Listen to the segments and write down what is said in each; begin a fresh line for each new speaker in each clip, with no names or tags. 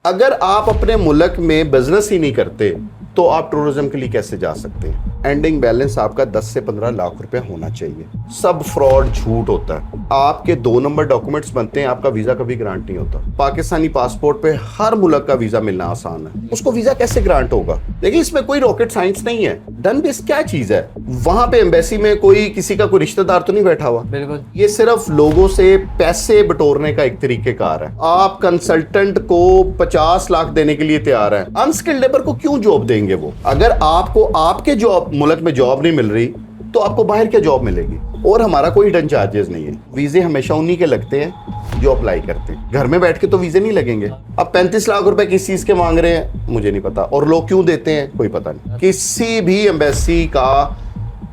अगर आप अपने मुल्क में बिजनेस ही नहीं करते तो आप टूरिज्म के लिए कैसे जा सकते हैं। एंडिंग बैलेंस आपका 10 से 15 लाख रुपए होना चाहिए। सब फ्रॉड झूठ होता है। आपके 2 नंबर डॉक्यूमेंट्स बनते हैं, आपका वीजा कभी ग्रांट नहीं होता। पाकिस्तानी पासपोर्ट पे हर मुल्क का वीजा मिलना आसान है, उसको वीजा कैसे ग्रांट होगा। देखिए इसमें कोई रॉकेट साइंस नहीं है। डन बेस क्या चीज है। वहां पे एम्बेसी में कोई किसी का कोई रिश्तेदार तो नहीं बैठा हुआ।
बिल्कुल,
ये सिर्फ लोगों से पैसे बटोरने का एक तरीकेकार है। आप कंसल्टेंट को 50 लाख देने के लिए तैयार है, अनस्किल्ड लेबर को क्यों जॉब देंगे वो। अगर आपको आपके जॉब मुल्क में जॉब नहीं मिल रही तो आपको बाहर क्या जॉब मिलेगी। और हमारा कोई हिडन चार्जेस नहीं है। वीजे हमेशा उन्हीं के लगते हैं जो अप्लाई करते हैं। घर में बैठ के तो वीजे नहीं लगेंगे। अब 35 लाख रुपए किस चीज के मांग रहे हैं मुझे नहीं पता, और लोग क्यों देते हैं कोई पता नहीं। किसी भी एम्बेसी का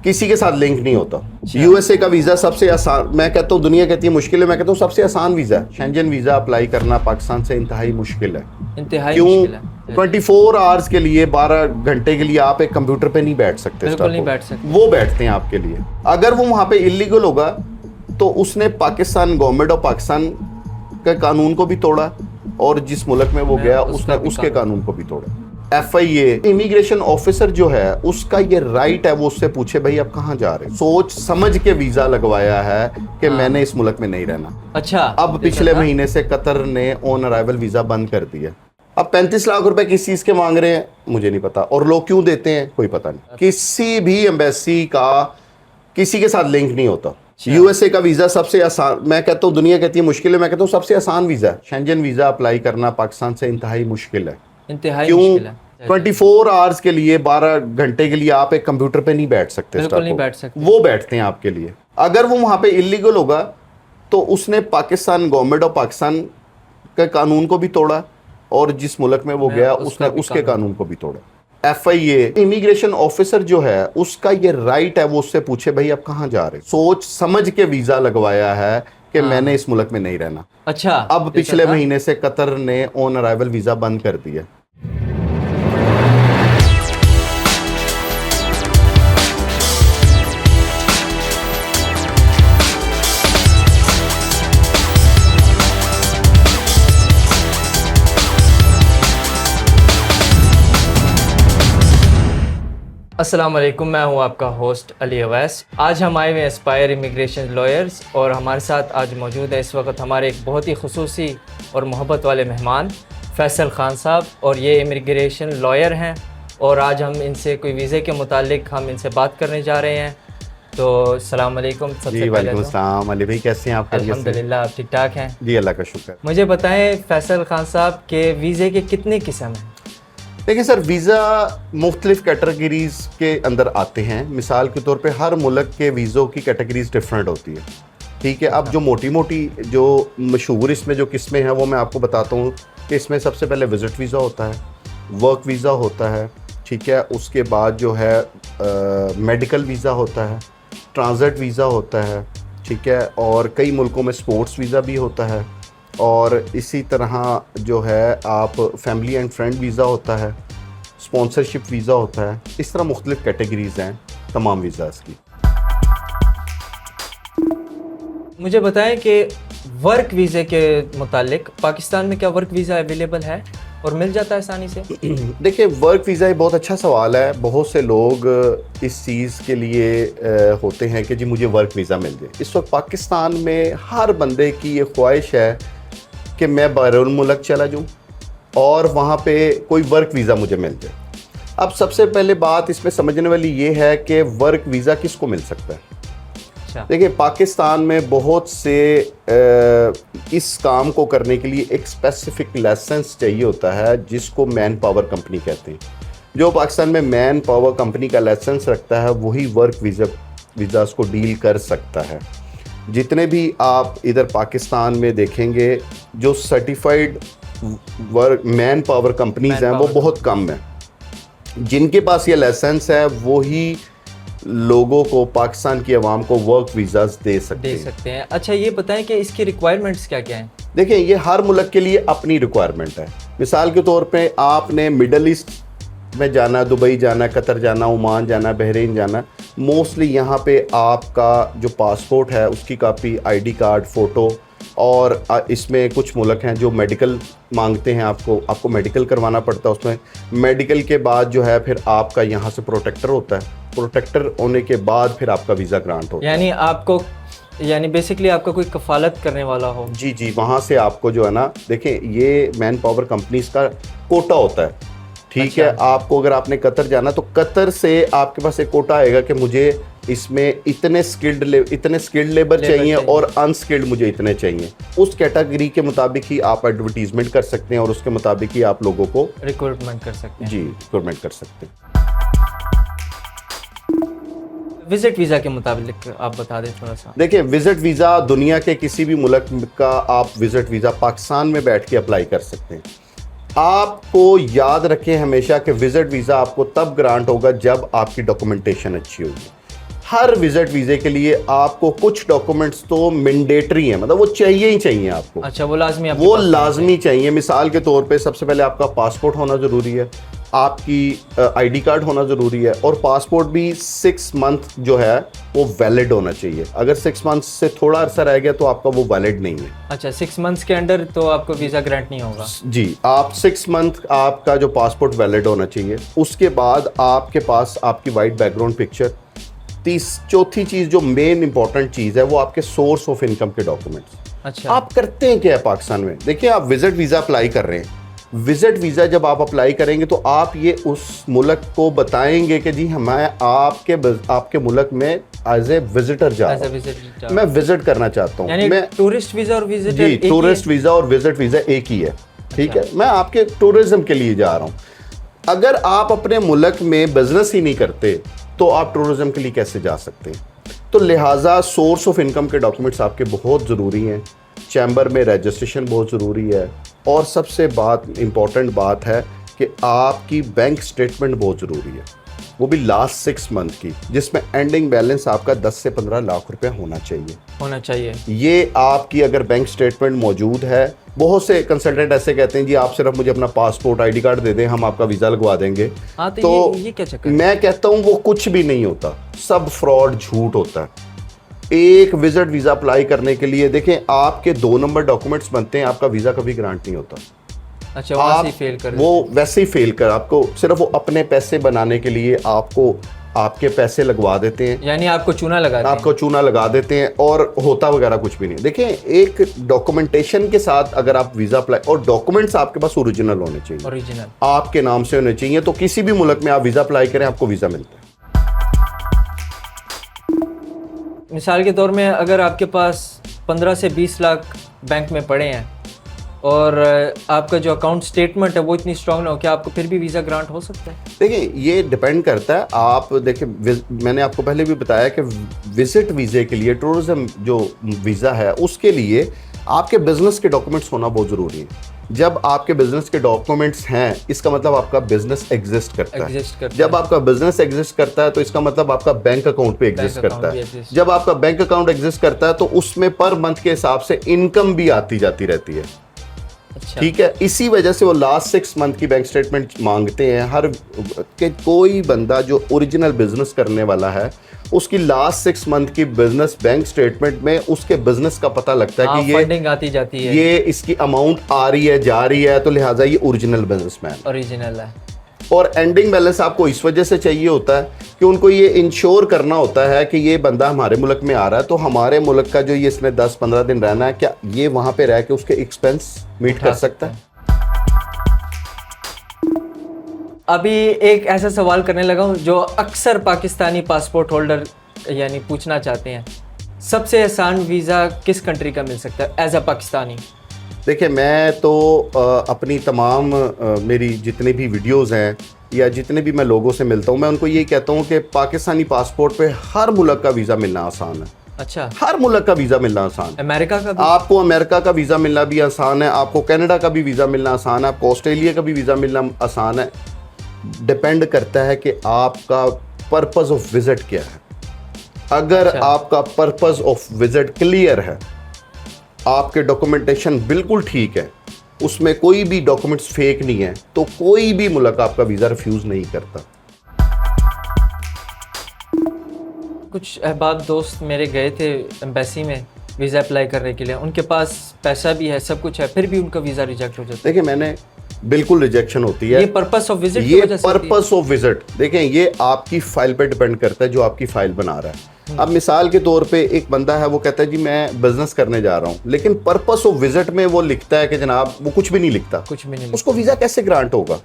किसी के साथ लिंक नहीं होता। यूएसए का वीजा सबसे आसान, मैं कहता हूँ दुनिया कहती है मुश्किल है, मैं कहता हूँ सबसे आसान वीजा है। शेंजन वीजा अप्लाई करना पाकिस्तान से इंतहाई मुश्किल है।
इंतहाई मुश्किल है।
24 आवर्स के लिए 12 घंटे के लिए आप एक कंप्यूटर पे नहीं बैठ सकते।
बिल्कुल नहीं बैठ सकते।
वो बैठते हैं आपके लिए। अगर वो वहां पे इलीगल होगा तो उसने पाकिस्तान गवर्नमेंट और पाकिस्तान के कानून को भी तोड़ा, और जिस मुल्क में वो गया उसने उसके कानून को भी तोड़ा। FIA इमिग्रेशन ऑफिसर जो है उसका ये राइट है वो उससे पूछे भाई आप कहाँ जा रहे हैं। सोच समझ के वीजा लगवाया है कि मैंने इस मुल्क में नहीं रहना।
अच्छा,
अब पिछले महीने से कतर ने ऑन अराइवल वीजा बंद कर दिया। अब 35 लाख रुपए किस चीज के मांग रहे हैं मुझे नहीं पता, और लोग क्यों देते हैं कोई पता नहीं। किसी भी एम्बेसी का किसी के साथ लिंक नहीं होता। यूएसए का वीजा सबसे आसान, मैं कहता हूँ दुनिया कहती है मुश्किल है, मैं कहता हूँ सबसे आसान वीजा है। शेंजन वीजा अप्लाई करना पाकिस्तान से इंतहाई मुश्किल है।
इंतहाई मुश्किल है।
24 आवर्स के लिए 12 घंटे के लिए आप एक कंप्यूटर पे नहीं बैठ सकते।
बिल्कुल नहीं बैठ सकते।
वो बैठते हैं आपके लिए। अगर वो वहां पे इलीगल होगा तो उसने पाकिस्तान गवर्नमेंट और पाकिस्तान के कानून को भी तोड़ा, और जिस मुल्क में वो गया उसने उसके कानून को भी तोड़ा। FIA इमिग्रेशन ऑफिसर जो है उसका ये राइट है वो उससे पूछे भाई आप कहाँ जा रहे हैं। सोच समझ के वीजा लगवाया है कि मैंने इस मुल्क में नहीं रहना।
अच्छा,
अब पिछले महीने से कतर ने ऑन अराइवल वीजा बंद कर दिया।
अस्सलाम वालेकुम, मैं हूं आपका होस्ट अली अवैस। आज हम आए हुए एस्पायर इमिग्रेशन लॉयर्स, और हमारे साथ आज मौजूद है इस वक्त हमारे एक बहुत ही खुसूसी और मोहब्बत वाले मेहमान फैसल खान साहब, और ये इमिग्रेशन लॉयर हैं। और आज हम इनसे कोई वीज़े के मुतालिक हम इनसे बात करने जा रहे हैं। तो अस्सलाम वालेकुम।
जी वालेकुम अस्सलाम। अली भाई कैसे हैं आप?
अल्हम्दुलिल्लाह, आप ठीक ठाक हैं?
जी अल्लाह का शुक्र।
मुझे बताएं फैसल खान साहब के वीज़े के कितने किस्म हैं?
देखिए सर, वीज़ा मुख्तलिफ कैटेगरीज के अंदर आते हैं। मिसाल के तौर पे हर मुल्क के वीज़ों की कैटेगरीज डिफरेंट होती है। ठीक है, अब जो मोटी मोटी जो मशहूर इसमें जो किस्में हैं वो मैं आपको बताता हूँ कि इसमें सबसे पहले विज़िट वीज़ा होता है, वर्क वीज़ा होता है, ठीक है, उसके बाद जो है मेडिकल वीज़ा होता है, ट्रांजिट वीज़ा होता है, ठीक है, और कई मुल्कों में स्पोर्ट्स वीज़ा भी होता है, और इसी तरह जो है आप फैमिली एंड फ्रेंड वीज़ा होता है, स्पॉन्सरशिप वीज़ा होता है। इस तरह मुख्तलिफ कैटेगरीज हैं तमाम वीज़ाज़ की।
मुझे बताएं कि वर्क वीज़े के मुतालिक पाकिस्तान में क्या वर्क वीज़ा अवेलेबल है और मिल जाता है आसानी से?
देखिए वर्क वीज़ा एक बहुत अच्छा सवाल है। बहुत से लोग इस चीज़ के लिए होते हैं कि जी मुझे वर्क वीज़ा मिल जाए। इस वक्त पाकिस्तान में हर बंदे की ये ख्वाहिश है कि मैं बैरून मुल्क चला जाऊँ और वहाँ पे कोई वर्क वीज़ा मुझे मिल जाए। अब सबसे पहले बात इसमें समझने वाली ये है कि वर्क वीज़ा किसको मिल सकता है। देखिए पाकिस्तान में बहुत से इस काम को करने के लिए एक स्पेसिफिक लाइसेंस चाहिए होता है जिसको मैन पावर कंपनी कहते हैं। जो पाकिस्तान में मैन पावर कंपनी का लाइसेंस रखता है वही वर्क वीज़ास को डील कर सकता है। जितने भी आप इधर पाकिस्तान में देखेंगे जो certified work man power companies हैं वो बहुत कम है। जिनके पास ये लाइसेंस है वही लोगों को, पाकिस्तान की आवाम को वर्क वीज़ास दे सकते हैं।
अच्छा ये बताएं कि इसकी रिक्वायरमेंट्स क्या क्या हैं?
देखिए ये हर मुल्क के लिए अपनी रिक्वायरमेंट है। मिसाल के तौर पे आपने मिडल ईस्ट में जाना, दुबई जाना, कतर जाना, ओमान जाना, बहरीन जाना, मोस्टली यहाँ पे आपका जो पासपोर्ट है उसकी कापी, ID कार्ड, फ़ोटो और इसमें कुछ मुल्क हैं जो मेडिकल मांगते हैं, आपको मेडिकल करवाना पड़ता है। उसमें मेडिकल के बाद जो है फिर आपका यहाँ से प्रोटेक्टर होता है, प्रोटेक्टर होने के बाद फिर आपका वीज़ा ग्रांट होता है।
यानी बेसिकली आपका कोई कफालत करने वाला हो।
जी जी, वहाँ से आपको जो है ना, देखें ये मैन पावर कंपनीज का कोटा होता है, ठीक
अच्छा।
है। आपको अगर आपने कतर जाना तो कतर से आपके पास एक कोटा आएगा कि मुझे इसमें इतने स्किल्ड लेबर चाहिए और अनस्किल्ड मुझे इतने चाहिए। उस कैटेगरी के मुताबिक ही आप एडवर्टीजमेंट कर सकते हैं और उसके मुताबिक ही आप लोगों को
रिक्रूटमेंट कर सकते हैं।
जी रिक्रूटमेंट कर सकते हैं।
विजिट वीज़ा के मुताबिक आप बता दें थोड़ा सा।
देखिए, विजिट वीज़ा दुनिया के किसी भी मुल्क का आप विजिट वीज़ा पाकिस्तान में बैठ के अप्लाई कर सकते हैं। आपको याद रखें हमेशा कि विजिट वीज़ा आपको तब ग्रांट होगा जब आपकी डॉक्यूमेंटेशन अच्छी होगी। हर विजिट वीज़े के लिए आपको कुछ डॉक्यूमेंट्स तो मैंडेटरी हैं, मतलब वो चाहिए ही चाहिए आपको।
अच्छा, वो लाजमी
लाजमी चाहिए। मिसाल के तौर पे सबसे पहले आपका पासपोर्ट होना ज़रूरी है, आपकी आईडी कार्ड होना ज़रूरी है, और पासपोर्ट भी 6 मंथ जो है वो वैलिड होना चाहिए। अगर 6 मंथ से थोड़ा अरसा रह गया तो आपका वो वैलिड नहीं है।
अच्छा, 6 मंथ्स के अंदर तो आपको वीज़ा ग्रांट नहीं होगा।
जी, आप 6 मंथ आपका जो पासपोर्ट वैलिड होना चाहिए। उसके बाद आपके पास आपकी वाइट बैकग्राउंड पिक्चर। चौथी चीज़ जो मेन इंपॉर्टेंट चीज़ है वो आपके सोर्स ऑफ इनकम के डॉक्यूमेंट्स।
अच्छा,
आप करते हैं क्या है पाकिस्तान में? देखिए, आप विजिट वीज़ा अप्लाई कर रहे हैं। विजिट वीज़ा जब आप अप्लाई करेंगे तो आप ये उस मुल्क को बताएंगे कि जी हमें आपके मुल्क में एज ए विजिटर जा रहा हूं, मैं विजिट करना चाहता हूँ। मैं
टूरिस्ट वीज़ा और विजिट,
जी, टूरिस्ट वीज़ा और विजिट वीज़ा एक ही है, ठीक है। मैं आपके टूरिज्म के लिए जा रहा हूँ। अगर आप अपने मुल्क में बिजनेस ही नहीं करते तो आप टूरिज्म के लिए कैसे जा सकते हैं? तो लिहाजा सोर्स ऑफ इनकम के डॉक्यूमेंट्स आपके बहुत ज़रूरी हैं। चैम्बर में रजिस्ट्रेशन बहुत ज़रूरी है, और सबसे इम्पॉर्टेंट बात है कि आपकी बैंक स्टेटमेंट बहुत ज़रूरी है, वो भी लास्ट 6 मंथ की, जिसमें एंडिंग बैलेंस आपका 10 से 15 लाख रुपया होना चाहिए। ये आपकी अगर बैंक स्टेटमेंट मौजूद है, बहुत से कंसल्टेंट ऐसे कहते हैं जी आप सिर्फ मुझे अपना पासपोर्ट आईडी कार्ड दे दें, हम आपका वीज़ा लगवा देंगे।
हाँ, तो ये क्या चक्कर?
मैं कहता हूँ वो कुछ भी नहीं होता, सब फ्रॉड, झूठ होता है। एक विजिट वीज़ा अप्लाई करने के लिए देखें, आपके 2 नंबर डॉक्यूमेंट्स बनते हैं, आपका वीज़ा कभी ग्रांट नहीं होता।
अच्छा, वो
वैसे ही फेल कर, आपको सिर्फ वो अपने पैसे बनाने के लिए आपको आपके पैसे लगवा देते हैं,
यानी आपको चूना लगा देते हैं और होता वगैरह कुछ भी नहीं। देखें, एक डॉक्यूमेंटेशन के साथ अगर आप वीज़ा अप्लाई, और डॉक्यूमेंट्स आपके पास ओरिजिनल होने चाहिए, आपके नाम से होने चाहिए, तो किसी भी मुल्क में आप वीज़ा अप्लाई करें आपको वीज़ा मिलता है। मिसाल के तौर में अगर आपके पास 15 से 20 लाख बैंक में पड़े हैं और आपका जो अकाउंट स्टेटमेंट है वो इतनी स्ट्रांग ना हो, क्या आपको फिर भी वीज़ा ग्रांट हो सकता है?
देखिए, ये डिपेंड करता है। आप देखिए, मैंने आपको पहले भी बताया कि विजिट वीज़े के लिए, टूरिज्म जो वीज़ा है उसके लिए आपके बिजनेस के डॉक्यूमेंट्स होना बहुत ज़रूरी है। जब आपके बिजनेस के डॉक्यूमेंट्स हैं, इसका मतलब आपका बिजनेस एग्जिस्ट करता है। जब आपका बिजनेस एग्जिस्ट करता है तो इसका मतलब आपका बैंक अकाउंट पे एग्जिस्ट करता है। जब आपका बैंक अकाउंट एग्जिस्ट करता है तो उसमें पर मंथ के हिसाब से इनकम भी आती जाती रहती है।
अच्छा।
ठीक है, इसी वजह से वो लास्ट 6 मंथ की बैंक स्टेटमेंट मांगते हैं हर के। कोई बंदा जो ओरिजिनल बिजनेस करने वाला है उसकी लास्ट 6 मंथ की बिजनेस बैंक स्टेटमेंट में उसके बिजनेस का पता लगता है कि ये
फंडिंग आती जाती है,
ये इसकी अमाउंट आ रही है, जा रही है, तो लिहाजा ये ओरिजिनल बिजनेसमैन
ओरिजिनल है।
और एंडिंग बैलेंस आपको इस वजह से चाहिए होता है कि उनको ये इंश्योर करना होता है कि ये बंदा हमारे मुल्क में आ रहा है, तो हमारे मुल्क का जो ये इसने 10-15 दिन रहना है, क्या ये वहाँ पे रह के उसके एक्सपेंस मीट कर सकता है?
अभी एक ऐसा सवाल करने लगा हूँ जो अक्सर पाकिस्तानी पासपोर्ट होल्डर यानी पूछना चाहते हैं, सबसे आसान वीज़ा किस कंट्री का मिल सकता है एज अ पाकिस्तानी?
देखिए, मैं तो अपनी तमाम मेरी जितने भी वीडियोस हैं या जितने भी मैं लोगों से मिलता हूँ, मैं उनको यही कहता हूँ कि पाकिस्तानी पासपोर्ट पे हर मुल्क का वीज़ा मिलना आसान है।
अच्छा,
हर मुल्क का वीज़ा मिलना आसान है।
अमेरिका का भी? आपको
अमेरिका का वीज़ा मिलना भी आसान है, आपको कनाडा का भी वीज़ा मिलना आसान है, आपको ऑस्ट्रेलिया का भी वीज़ा मिलना आसान है। डिपेंड करता है कि आपका पर्पस ऑफ विजिट क्या है। अगर आपका पर्पस ऑफ विजिट क्लियर है, आपके डॉक्यूमेंटेशन बिल्कुल ठीक है, उसमें कोई भी डॉक्यूमेंट्स फेक नहीं है, तो कोई भी मुल्क आपका वीज़ा रिफ्यूज़ नहीं करता।
कुछ अहबाब दोस्त मेरे गए थे एम्बेसी में वीज़ा अप्लाई करने के लिए, उनके पास पैसा भी है, सब कुछ है, फिर भी उनका वीज़ा रिजेक्ट हो जाता है।
देखिए मैंने बिल्कुल रिजेक्शन होती है।
ये पर्पस ऑफ विजिट की
ये
वजह से होती है?
पर्पस ऑफ विजिट देखें, ये आपकी फाइल पे डिपेंड करता है, जो आपकी फाइल बना रहा है। अब मिसाल के तौर पे एक बंदा है, वो कहता है जी मैं बिजनेस करने जा रहा हूँ, लेकिन पर्पस ऑफ विजिट में वो लिखता है कि जनाब, वो कुछ भी नहीं लिखता,
कुछ भी नहीं
उसको वीजा कैसे ग्रांट होगा?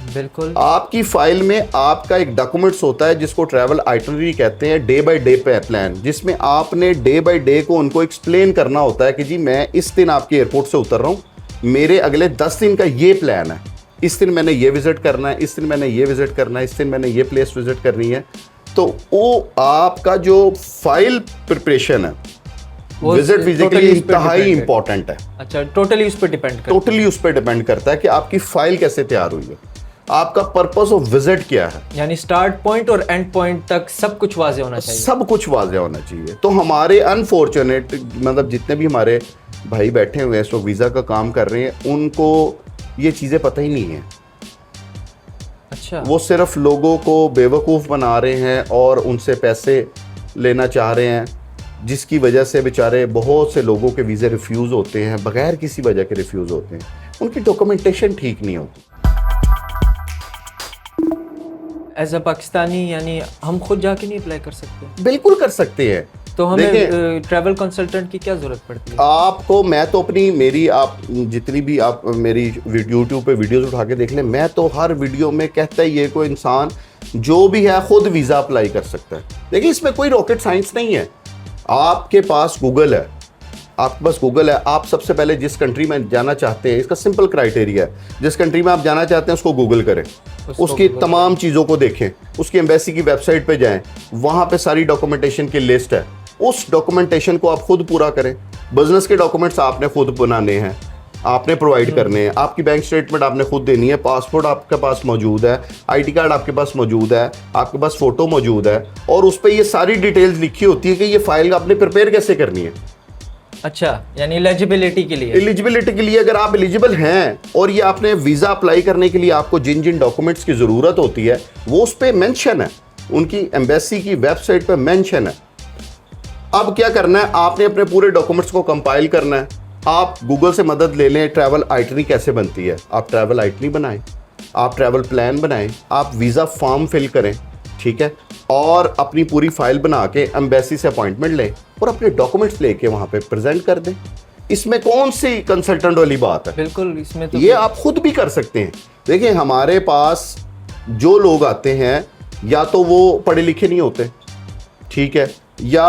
बिल्कुल।
आपकी फाइल में आपका एक डॉक्यूमेंट्स होता है जिसको ट्रैवल आइटनरी कहते हैं, डे बाय डे पे प्लान, जिसमें आपने डे बाय डे को उनको एक्सप्लेन करना होता है कि जी मैं इस दिन आपके एयरपोर्ट से उतर रहा हूँ, मेरे अगले 10 दिन का ये प्लान है, इस दिन मैंने ये विजिट करना है, इस दिन मैंने ये विजिट करना है, इस दिन मैंने ये प्लेस विजिट करनी है। तो वो आपका जो फाइल प्रिपरेशन है विजिट वीजा के लिए इंतहाई इंपॉर्टेंट है।
अच्छा, टोटली उस पर डिपेंड करता
टोटली उस पर डिपेंड करता है कि आपकी फाइल कैसे तैयार हुई है, आपका पर्पस ऑफ विजिट क्या है।
यानी स्टार्ट पॉइंट और एंड पॉइंट तक सब कुछ वाज़ेह होना चाहिए।
सब कुछ वाज़ेह होना चाहिए। तो हमारे अनफॉर्चुनेट मतलब जितने भी हमारे भाई बैठे हुए हैं इस वक्त वीज़ा का काम कर रहे हैं, उनको ये चीज़ें पता ही नहीं है।
अच्छा,
वो सिर्फ लोगों को बेवकूफ़ बना रहे हैं और उनसे पैसे लेना चाह रहे हैं, जिसकी वजह से बेचारे बहुत से लोगों के वीज़े रिफ्यूज़ होते हैं, बगैर किसी वजह के रिफ्यूज़ होते हैं, उनकी डॉक्यूमेंटेशन ठीक नहीं होती।
एज अ पाकिस्तानी यानी हम खुद जाके नहीं अप्लाई कर सकते?
बिल्कुल कर सकते हैं।
तो हमें ट्रैवल कंसल्टेंट की क्या ज़रूरत पड़ती है?
आपको मैं तो अपनी मेरी आप जितनी भी आप मेरी यूट्यूब पे वीडियोस उठा के देख लें, मैं तो हर वीडियो में कहता है ये कोई इंसान जो भी है खुद वीज़ा अप्लाई कर सकता है। देखिए इसमें कोई रॉकेट साइंस नहीं है। आपके पास गूगल है, आपके पास गूगल है, आप सबसे पहले जिस कंट्री में जाना चाहते हैं, इसका सिंपल क्राइटेरिया है, जिस कंट्री में आप जाना चाहते हैं उसको गूगल करें, उसकी तमाम चीज़ों को देखें, उसकी एम्बेसी की वेबसाइट पे जाएं, वहाँ पे सारी डॉक्यूमेंटेशन की लिस्ट है, उस डॉक्यूमेंटेशन को आप खुद पूरा करें। बिजनेस के डॉक्यूमेंट्स आपने खुद बनाने हैं, आपने प्रोवाइड करने हैं, आपकी बैंक स्टेटमेंट आपने खुद देनी है, पासपोर्ट आपके पास मौजूद है, आईडी कार्ड आपके पास मौजूद है, आपके पास फ़ोटो मौजूद है, और उस पर ये सारी डिटेल्स लिखी होती है कि ये फाइल आपने प्रिपेयर कैसे करनी है।
अच्छा, यानी एलिजिबिलिटी के लिए?
एलिजिबिलिटी के लिए अगर आप एलिजिबल हैं और ये आपने वीज़ा अप्लाई करने के लिए आपको जिन जिन डॉक्यूमेंट्स की ज़रूरत होती है वो उस पर मेंशन है, उनकी एम्बेसी की वेबसाइट पर मेंशन है। अब क्या करना है, आपने अपने पूरे डॉक्यूमेंट्स को कंपाइल करना है। आप गूगल से मदद ले लें, ट्रैवल आइटनरी कैसे बनती है, आप ट्रैवल आइटनरी बनाएं, आप ट्रैवल प्लान बनाएं, आप वीज़ा फॉर्म फिल करें, ठीक है, और अपनी पूरी फाइल बना के एम्बेसी से अपॉइंटमेंट लें और अपने डॉक्यूमेंट्स लेके वहाँ पे प्रेजेंट कर दें। इसमें कौन सी कंसल्टेंट वाली बात है?
बिल्कुल, इसमें तो
ये आप खुद भी कर सकते हैं। देखिए हमारे पास जो लोग आते हैं या तो वो पढ़े लिखे नहीं होते, ठीक है, या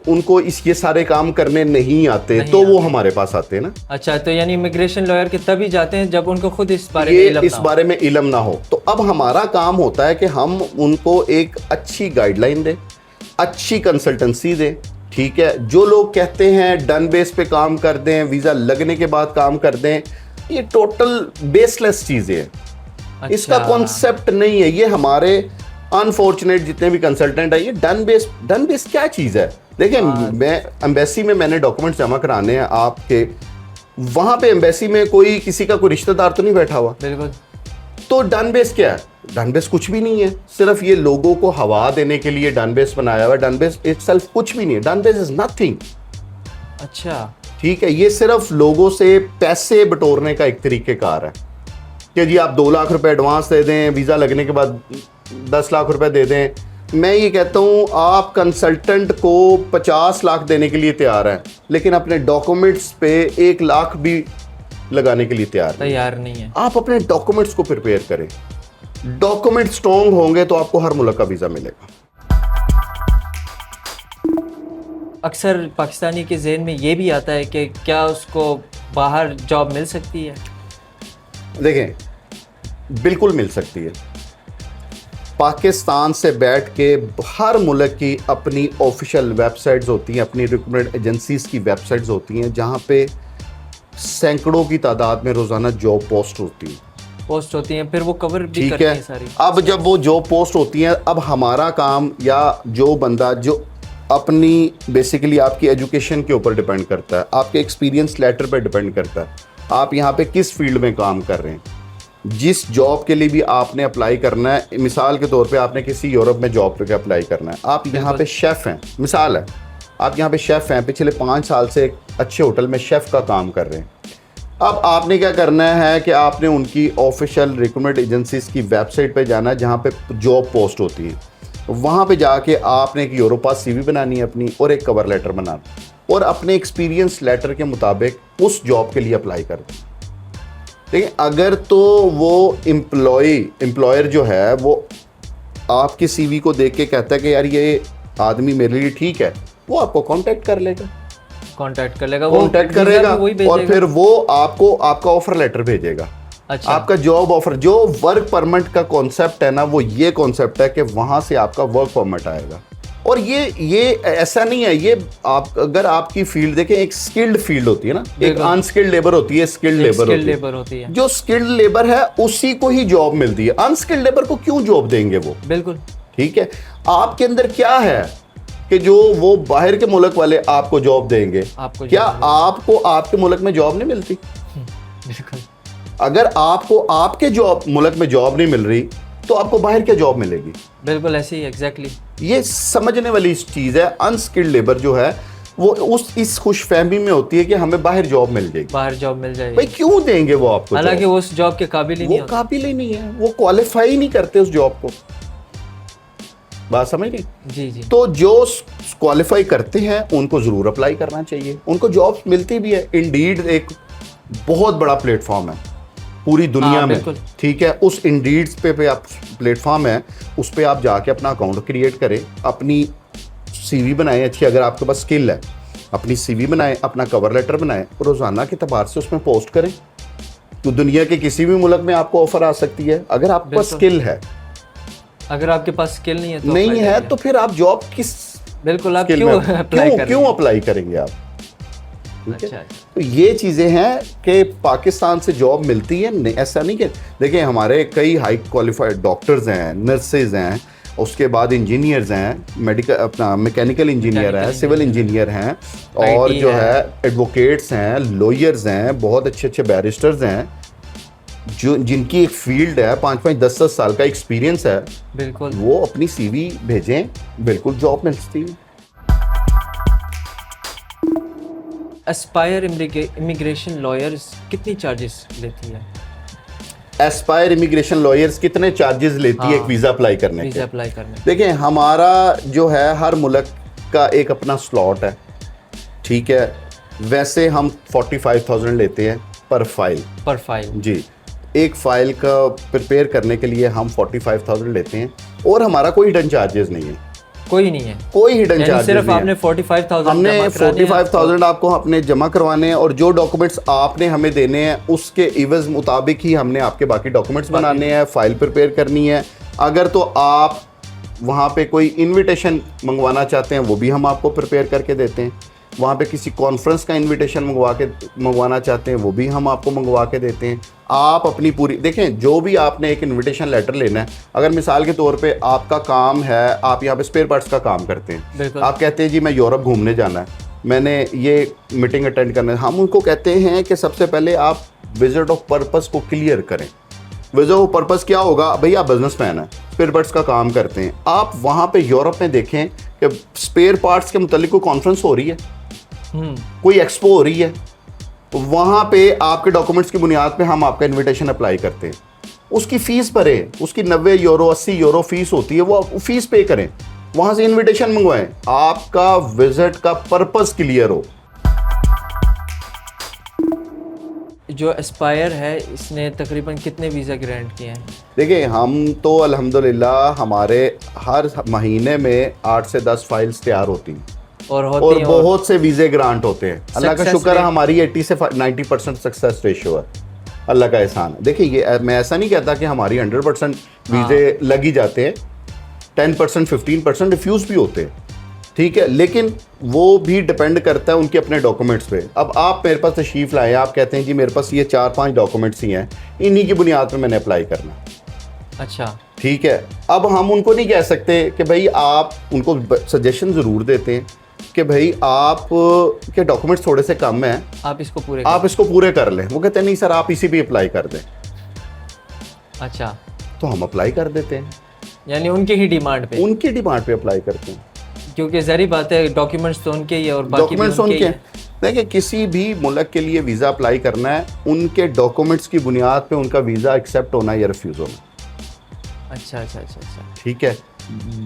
उनको ये सारे काम करने नहीं आते, तो वो हमारे पास आते हैं ना।
अच्छा, तो यानी इमिग्रेशन लॉयर के तभी जाते हैं जब उनको खुद इस बारे में
इल्म ना हो। तो अब हमारा काम होता है कि हम उनको एक अच्छी गाइडलाइन दें, अच्छी कंसल्टेंसी दें, ठीक है। जो लोग कहते हैं डन बेस पे काम कर दें, वीज़ा लगने के बाद काम कर दें, ये टोटल बेसलेस चीज़ें हैं।
अच्छा।
इसका कॉन्सेप्ट नहीं है। ये हमारे अनफॉर्चुनेट जितने भी कंसल्टेंट है, ये डन बेस क्या चीज़ है? देखिए मैं एम्बेसी में मैंने डॉक्यूमेंट्स जमा कराने हैं आपके, वहाँ पे एम्बेसी में कोई किसी का कोई रिश्तेदार तो नहीं बैठा हुआ।
बिल्कुल।
तो डन बेस क्या है? डन बेस कुछ भी नहीं है, सिर्फ ये लोगों को हवा देने के लिए डन बेस बनाया हुआ है। डन बेस इटसेल्फ कुछ भी नहीं है। Done base is nothing.
अच्छा,
ठीक है, ये सिर्फ लोगों से पैसे बटोरने का एक तरीकेकार है कि जी आप 2 लाख रुपए एडवांस दे दें, वीज़ा लगने के बाद 10 लाख रुपए दे दें। मैं ये कहता हूँ आप कंसल्टेंट को 50 लाख देने के लिए तैयार हैं, लेकिन अपने डॉक्यूमेंट्स पे 1 लाख भी लगाने के लिए
तैयार नहीं है।
आप अपने डॉक्यूमेंट्स को प्रिपेयर करें। डॉक्यूमेंट स्ट्रॉन्ग होंगे तो आपको हर मुल्क का वीज़ा मिलेगा।
अक्सर पाकिस्तानी के जहन में ये भी आता है कि क्या उसको बाहर जॉब मिल सकती है?
देखें, बिल्कुल मिल सकती है। पाकिस्तान से बैठ के हर मुल्क की अपनी ऑफिशियल वेबसाइट्स होती हैं, अपनी रिक्रूटमेंट एजेंसीज की वेबसाइट्स होती हैं, जहाँ पे सैकड़ों की तादाद में रोज़ाना जॉब पोस्ट होती हैं,
फिर वो कवर भी करती हैं सारी।
अब जब वो जॉब पोस्ट होती हैं, अब हमारा काम या जो बंदा जो अपनी बेसिकली आपकी एजुकेशन के ऊपर डिपेंड करता है, आपके एक्सपीरियंस लेटर पे डिपेंड करता है, आप यहाँ पे किस फील्ड में काम कर रहे हैं। जिस जॉब के लिए भी आपने अप्लाई करना है, मिसाल के तौर पे आपने किसी यूरोप में जॉब पे अप्लाई करना है, आप यहाँ पे शेफ़ हैं, मिसाल है, आप यहाँ पे शेफ़ हैं, पिछले 5 साल से एक अच्छे होटल में शेफ़ का काम कर रहे हैं। अब आपने क्या करना है कि आपने उनकी ऑफिशियल रिक्रूटमेंट एजेंसीज की वेबसाइट पे जाना है जहाँ पे जॉब पोस्ट होती है। वहाँ पे जाके आपने एक यूरोपास सीवी बनानी है अपनी, और एक कवर लेटर बनाना, और अपने एक्सपीरियंस लेटर के मुताबिक उस जॉब के लिए अप्लाई कर दें। देखिए, अगर तो वो एम्प्लॉयर जो है वो आपके सीवी को देख के कहता है कि यार ये आदमी मेरे लिए ठीक है, वो आपको कांटेक्ट कर लेगा,
कांटेक्ट कर लेगा,
कांटेक्ट करेगा, और फिर वो आपको आपका ऑफर लेटर भेजेगा।
अच्छा।
आपका जॉब ऑफर, जो वर्क परमिट का कॉन्सेप्ट है ना, वो ये कॉन्सेप्ट है कि वहां से आपका वर्क परमिट आएगा। और ये ऐसा नहीं है, ये आप अगर आपकी फील्ड देखें, एक स्किल्ड फील्ड होती है ना, एक अनस्किल्ड लेबर होती है, स्किल्ड लेबर होती है। जो स्किल्ड लेबर है उसी को ही जॉब मिलती है, अनस्किल्ड लेबर को क्यों जॉब देंगे वो?
बिल्कुल
ठीक है। आपके अंदर क्या है कि जो वो बाहर के मुल्क वाले आपको जॉब देंगे? क्या आपको आपके मुल्क में जॉब नहीं मिलती?
बिल्कुल।
अगर आपको आपके मुल्क में जॉब नहीं मिल रही तो आपको बाहर क्या जॉब मिलेगी?
बिल्कुल ऐसे ही, एग्जैक्टली।
ये समझने वाली चीज है। अनस्किल्ड लेबर जो है वो इस खुशफहमी में होती है कि हमें बाहर जॉब मिल जाएगी,
बाहर जॉब मिल जाएगी।
भाई क्यों देंगे वो आपको?
हालांकि वो उस जॉब के काबिल ही नहीं होते।
वो काबिल ही नहीं है, वो क्वालिफाई नहीं करते उस जॉब को। बात समझ गए?
जी जी।
तो जो क्वालिफाई करते हैं उनको जरूर अप्लाई करना चाहिए, उनको जॉब्स मिलती भी है। इंडीड एक बहुत बड़ा प्लेटफॉर्म है पूरी दुनिया में, ठीक है। उस इंडीड पे आप प्लेटफॉर्म है, उस पे आप जाके अपना अकाउंट क्रिएट करें, अपनी सीवी बनाएं अच्छी, अगर आपके पास स्किल है अपनी सीवी बनाएं, अपना कवर लेटर बनाएं, रोजाना के तबार से उसमें पोस्ट करें। तो दुनिया के किसी भी मुल्क में आपको ऑफर आ सकती है अगर आपके पास स्किल है।
अगर आपके पास स्किल नहीं है
तो फिर आप जॉब किस,
बिल्कुल, आप
क्यों अप्लाई करेंगे आप?
अच्छा।
तो ये चीज़ें हैं कि पाकिस्तान से जॉब मिलती है, ऐसा नहीं कि देखिए हमारे कई हाई क्वालिफाइड डॉक्टर्स हैं, नर्सेज हैं, उसके बाद इंजीनियर्स हैं, मैकेनिकल इंजीनियर हैं, सिविल इंजीनियर हैं, और जो है एडवोकेट्स हैं, लॉयर्स हैं, बहुत अच्छे अच्छे बैरिस्टर्स हैं, जो जिनकी एक फील्ड है, 5-5 10-10 साल का एक्सपीरियंस है।
बिल्कुल,
वो अपनी सीवी भेजें, बिल्कुल जॉब मिलती है।
एस्पायर इमिग्रेशन लॉयर्स कितनी चार्जेस लेती है?
एस्पायर इमिग्रेशन लॉयर्स कितने चार्जेस लेती है एक वीज़ा अप्लाई करने के? देखिए, हमारा जो है हर मुल्क का एक अपना स्लॉट है, ठीक है। वैसे हम 45,000 लेते हैं पर फाइल जी। एक फाइल का प्रिपेयर करने के लिए हम 45,000 लेते हैं, और हमारा कोई हिडन चार्जेस नहीं है, कोई हिडन चार्जेस
सिर्फ आपने 45,000
हमने 45,000 आपको अपने जमा करवाने हैं, और जो डॉक्यूमेंट्स आपने हमें देने हैं उसके इवज मुताबिक ही हमने आपके बाकी डॉक्यूमेंट्स बनाने हैं, फाइल प्रिपेयर करनी है। अगर तो आप वहाँ पे कोई इनविटेशन मंगवाना चाहते हैं वो भी हम आपको प्रिपेयर करके देते हैं। वहाँ पे किसी कॉन्फ्रेंस का इनविटेशन मंगवाना चाहते हैं वो भी हम आपको मंगवा के देते हैं। आप अपनी पूरी देखें, जो भी आपने एक इनविटेशन लेटर लेना है, अगर मिसाल के तौर पे आपका काम है, आप यहाँ पे स्पेयर पार्ट्स का काम करते हैं, आप कहते हैं जी मैं यूरोप घूमने जाना है, मैंने ये मीटिंग अटेंड करना है, हम उनको कहते हैं कि सबसे पहले आप विजिट ऑफ पर्पस को क्लियर करें। विजिट ऑफ पर्पस क्या होगा? भैया आप बिजनेसमैन है, स्पेयर पार्ट्स का काम करते हैं, आप वहाँ पे यूरोप में देखें कि स्पेयर पार्ट्स के मुतालिक कोई कॉन्फ्रेंस हो रही है, कोई एक्सपो हो रही है, तो वहाँ पे आपके डॉक्यूमेंट्स की बुनियाद पे हम आपका इनविटेशन अप्लाई करते हैं। उसकी फ़ीस भरें, उसकी 90 यूरो 80 यूरो फीस होती है, वो फ़ीस पे करें, वहाँ से इनविटेशन मंगवाएं, आपका विजिट का पर्पस क्लियर हो।
जो एस्पायर है इसने तकरीबन कितने वीज़ा ग्रांट किए हैं?
देखिए, हम तो अल्हम्दुलिल्लाह हमारे हर महीने में 8 से 10 फाइल्स तैयार होती हैं, और बहुत से वीज़े ग्रांट होते हैं। अल्लाह का शुक्र है, हमारी 80 से 90% सक्सेस रेशियो है, अल्लाह का एहसान है। देखिए, ये मैं ऐसा नहीं कहता कि हमारी 100% वीज़े लग ही जाते हैं, 10% 15% रिफ्यूज़ भी होते हैं, ठीक है, लेकिन वो भी डिपेंड करता है उनके अपने डॉक्यूमेंट्स पे। अब आप मेरे पास तशरीफ़ लाएँ, आप कहते हैं जी मेरे पास ये 4-5 डॉक्यूमेंट्स ही हैं, इन्हीं की बुनियाद पर मैंने अप्लाई करना।
अच्छा,
ठीक है। अब हम उनको नहीं कह सकते कि भाई, आप उनको सजेशन ज़रूर देते हैं कि भाई आप के डॉक्यूमेंट्स थोड़े से कम हैं, आप इसको पूरे कर लें। वो कहते हैं नहीं सर, आप इसी भी अप्लाई कर दें।
अच्छा,
तो हम अप्लाई कर देते हैं,
यानी उनकी डिमांड पे
अप्लाई करते हैं।
क्योंकि ज़ाहिर बात है डॉक्यूमेंट्स तो उनके ही है और बाकी भी
डॉक्यूमेंट्स
उनके
उनके
ही
हैं। देखिए किसी भी मुल्क के लिए वीज़ा अप्लाई करना है, उनके डॉक्यूमेंट्स की बुनियाद पे उनका वीज़ा एक्सेप्ट होना या रिफ्यूज़ होना।
अच्छा।
ठीक है,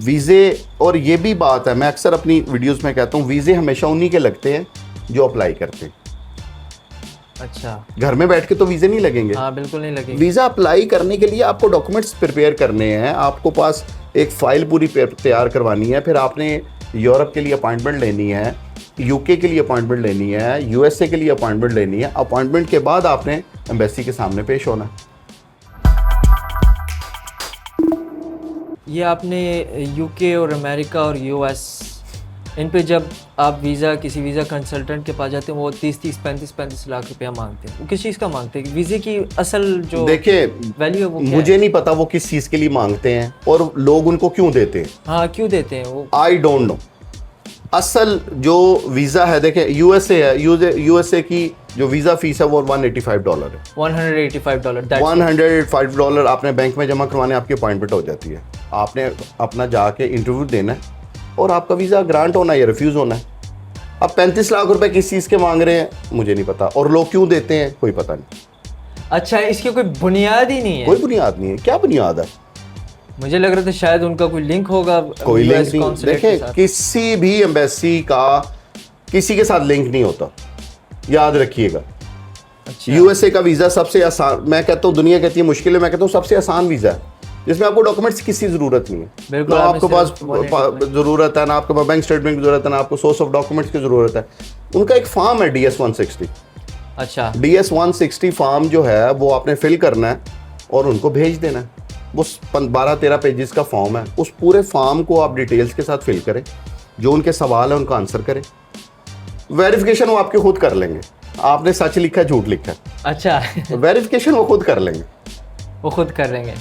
वीज़े, और ये भी बात है, मैं अक्सर अपनी वीडियोस में कहता हूँ, वीज़े हमेशा उन्हीं के लगते हैं जो अप्लाई करते हैं।
अच्छा,
घर में बैठ के तो वीज़े नहीं लगेंगे।
हाँ बिल्कुल नहीं लगेगी।
वीज़ा अप्लाई करने के लिए आपको डॉक्यूमेंट्स प्रिपेयर करने हैं, आपको पास एक फ़ाइल पूरी तैयार करवानी है, फिर आपने यूरोप के लिए अपॉइंटमेंट लेनी है, यूके के लिए अपॉइंटमेंट लेनी है, यूएसए के लिए अपॉइंटमेंट लेनी है। अपॉइंटमेंट के बाद आपने एम्बेसी के सामने पेश होना है।
ये आपने यूके और अमेरिका और यूएस, इन पे जब आप किसी वीज़ा कंसल्टेंट के पास जाते हैं वो 30-35 लाख रुपया मांगते हैं। वो किस चीज़ का मांगते हैं? वीज़े की असल जो
देखिए
वैल्यू है वो क्या
मुझे
है?
नहीं पता वो किस चीज़ के लिए मांगते हैं और लोग उनको क्यों देते हैं।
हाँ क्यों देते हैं वो?
I don't know. असल जो वीज़ा है, देखें यूएसए है, यूएसए की जो वीज़ा फीस है वो $185 है।
$185
$185 आपने बैंक में जमा करवाने, आपकी अपॉइंटमेंट हो जाती है। आपने अपना जाके इंटरव्यू देना है और आपका वीज़ा ग्रांट होना है या रिफ्यूज़ होना है। अब 35 लाख रुपए किस चीज़ के मांग रहे हैं मुझे नहीं पता, और लोग क्यों देते हैं कोई पता नहीं।
अच्छा, इसकी कोई बुनियाद ही नहीं है?
कोई बुनियाद नहीं है। क्या बुनियाद है?
मुझे लग रहा था शायद उनका कोई लिंक होगा।
कोई लिंक
US
नहीं।
consulate के
देखें
साथ।
किसी भी एम्बेसी का किसी के साथ लिंक नहीं होता, याद रखिएगा।
अच्छा।
यूएसए का वीज़ा सबसे आसान, मैं कहता हूँ दुनिया कहती है मुश्किल है, मैं कहता हूँ सबसे आसान वीज़ा है, जिसमें आपको डॉक्यूमेंट्स की किसी ज़रूरत नहीं है।
बिल्कुल,
ना
आपने
आपके पास
सिर्फ
ज़रूरत है, ना आपके पास बैंक स्टेटमेंट की ज़रूरत है, ना आपको सोर्स ऑफ डॉक्यूमेंट्स की ज़रूरत है। उनका एक फॉर्म है DS-160।
अच्छा,
DS-160 फॉर्म जो है वो आपने फिल करना है और उनको भेज देना है। वो 12-13 पेजेस का फॉर्म है। उस पूरे फॉर्म को आप डिटेल्स के साथ फिल करें, जो उनके सवाल है उनका आंसर करें। वेरिफिकेशन वो आपके खुद कर लेंगे। आपने सच लिखा है झूठ लिखा है,
अच्छा
वेरिफिकेशन वो खुद कर लेंगे।
वो खुद कर लेंगे।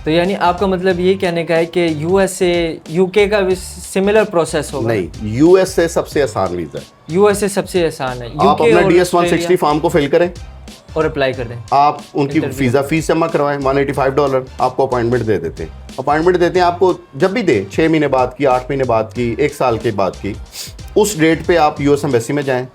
तो यानी आपका मतलब ये कहने का है कि यूएसए यूके का भी सिमिलर प्रोसेस होगा?
नहीं, यूएसए सबसे आसान वीज़ा है।
यूएसए सबसे आसान है।
आप
यूके
अपना
और
DS-160
ऑस्ट्रेलिया
फॉर्म को फिल करें,
और अप्लाई कर दें।
आप उनकी
Interview।
वीज़ा फीस जमा करवाएं $185, आपको अपॉइंटमेंट दे देते हैं। अपॉइंटमेंट देते हैं आपको जब भी दे, 6 महीने बाद की, 8 महीने बाद की, 1 साल के बाद की। उस डेट पे आप यूएस एम्बेसी में जाएं,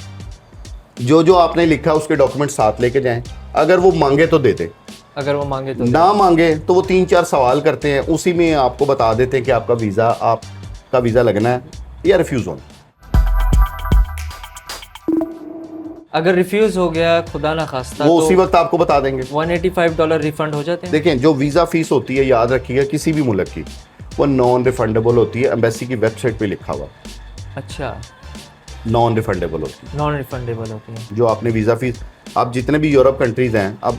जो आपने लिखा उसके डॉक्यूमेंट साथ लेके जाएं। अगर वो मांगे तो दे दें,
अगर वो मांगे तो
ना मांगे तो वो 3-4 सवाल करते हैं, उसी में आपको बता देते हैं कि आपका वीज़ा लगना है या रिफ्यूज़ होना।
अगर रिफ्यूज हो गया खुदा ना खास्ता
वो
तो
उसी वक्त आपको बता देंगे।
$185 रिफंड हो जाते हैं?
देखें जो वीज़ा फीस होती है, याद रखिएगा किसी भी मुल्क की, वो नॉन रिफंडेबल होती है। एम्बेसी की वेबसाइट पे लिखा हुआ
अच्छा,
नॉन रिफंडेबल होती है।
नॉन रिफंडेबल होती है।
जो आपने वीज़ा फीस, आप जितने भी यूरोप कंट्रीज़ हैं, अब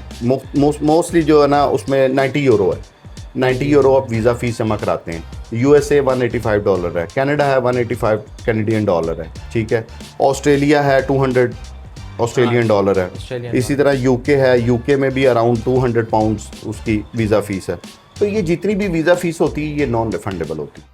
मोस्टली जो है ना उसमें €90 है। €90 आप वीज़ा फीस जमा कराते हैं। यूएसए $185 है, कनाडा है $185 कैनेडियन डॉलर है, ठीक है। ऑस्ट्रेलिया है $200 ऑस्ट्रेलियन डॉलर है।
ऑस्ट्रेलियन
इसी तरह यूके है, यूके में भी अराउंड £200 उसकी वीज़ा फीस है। तो ये जितनी भी वीज़ा फीस होती है ये नॉन रिफंडेबल होती है।